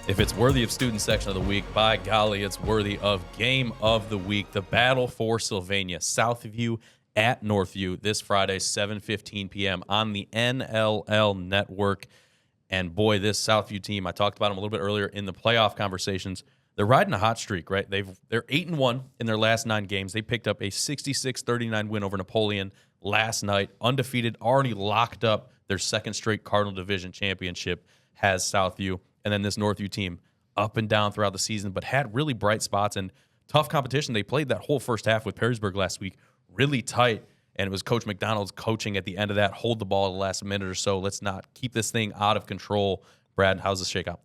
If it's worthy of student section of the week, by golly, it's worthy of game of the week. The battle for Sylvania, Southview at Northview this Friday, 7:15 p.m. on the NLL Network. And boy, this Southview team, I talked about them a little bit earlier in the playoff conversations. They're riding a hot streak, right? They're 8-1 in their last 9 games. They picked up a 66-39 win over Napoleon last night, undefeated, already locked up their second straight Cardinal Division championship has Southview. And then this Northview team up and down throughout the season, but had really bright spots and tough competition. They played that whole first half with Perrysburg last week, really tight. And it was Coach McDonald's coaching at the end of that, hold the ball the last minute or so. Let's not keep this thing out of control. Brad, how's this shake out?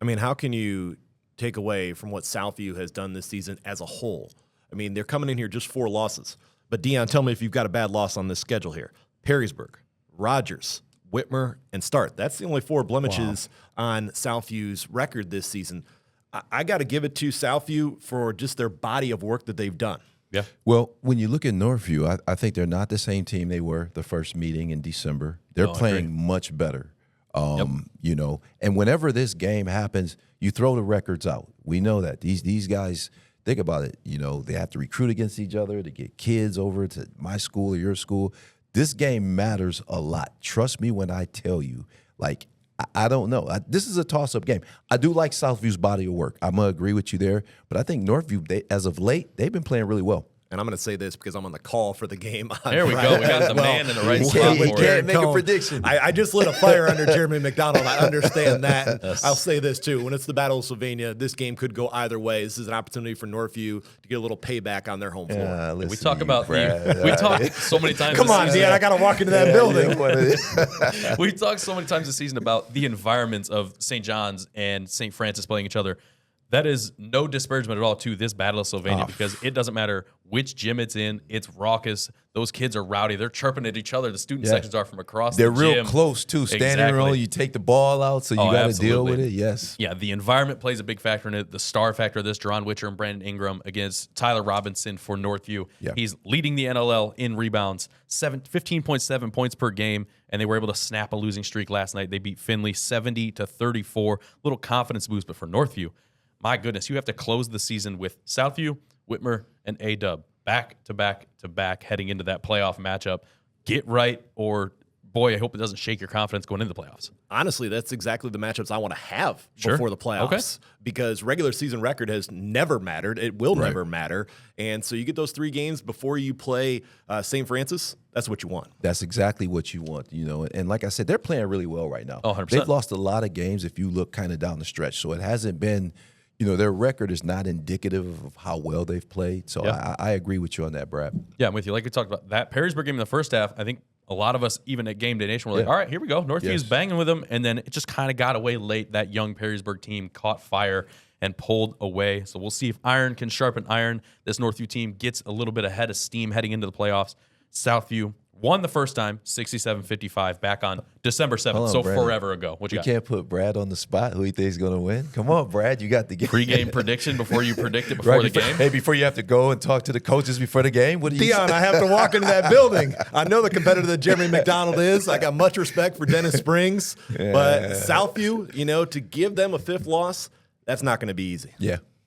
I mean, how can you take away from what Southview has done this season as a whole? I mean, they're coming in here just 4 losses. But, Dion, tell me if you've got a bad loss on this schedule here. Perrysburg, Rogers, Whitmer, and Start. That's the only 4 blemishes on Southview's record this season. I got to give it to Southview for just their body of work that they've done. Yeah. Well, when you look at Northview, I think they're not the same team they were the first meeting in December. They're playing much better. You know, and whenever this game happens, you throw the records out. We know that. These guys, think about it, you know, they have to recruit against each other to get kids over to my school or your school. This game matters a lot. Trust me when I tell you, like, I don't know. This is a toss-up game. I do like Southview's body of work. I'm going to agree with you there. But I think Northview, as of late, they've been playing really well. And I'm going to say this because I'm on the call for the game on There we Friday. go. We got the man in the right spot. He for can't it. make a prediction. I just lit a fire under Jeremy McDonald. I understand that. Yes. I'll say this, too. When it's the Battle of Sylvania, this game could go either way. This is an opportunity for Northview to get a little payback on their home floor. We talk about we talk so many times. Come on, Dion. I got to walk into that building. We talked so many times this season about the environments of St. John's and St. Francis playing each other. That is no disparagement at all to this Battle of Sylvania because it doesn't matter which gym it's in. It's raucous. Those kids are rowdy. They're chirping at each other. The student sections are from across They're the gym. real close, too. Standing roll, you take the ball out, so you got to deal with it. Yes. Yeah, the environment plays a big factor in it. The star factor of this, Jerron Witcher and Brandon Ingram against Tyler Robinson for Northview. Yeah. He's leading the NLL in rebounds, 15.7 points per game, and they were able to snap a losing streak last night. They beat Findlay 70-34. Little confidence boost, but for Northview, my goodness, you have to close the season with Southview, Whitmer, and A-Dub back to back to back heading into that playoff matchup. Get right, or boy, I hope it doesn't shake your confidence going into the playoffs. Honestly, that's exactly the matchups I want to have before the playoffs because regular season record has never mattered. It will never matter. And so you get those 3 games before you play St. Francis. That's what you want. That's exactly what you want, you know. And like I said, they're playing really well right now. 100%. They've lost a lot of games if you look kind of down the stretch. So it hasn't been – you know, their record is not indicative of how well they've played. So I agree with you on that, Brad. Yeah, I'm with you. Like we talked about, that Perrysburg game in the first half, I think a lot of us, even at Game Day Nation, were like, all right, here we go. Northview's banging with them. And then it just kind of got away late. That young Perrysburg team caught fire and pulled away. So we'll see if iron can sharpen iron. This Northview team gets a little bit ahead of steam heading into the playoffs. Southview won the first time, 67-55, back on December 7th, so Brandon, forever ago. What you got? Can't put Brad on the spot. Who you think is going to win? Come on, Brad. You got the game. Pre-game prediction before you predict it before the game? Hey, before you have to go and talk to the coaches before the game? What do you Dion, I have to walk into that building. I know the competitor that Jeremy McDonald is. I got much respect for Dennis Springs. But Southview, you know, to give them a 5th loss, that's not going to be easy. Yeah.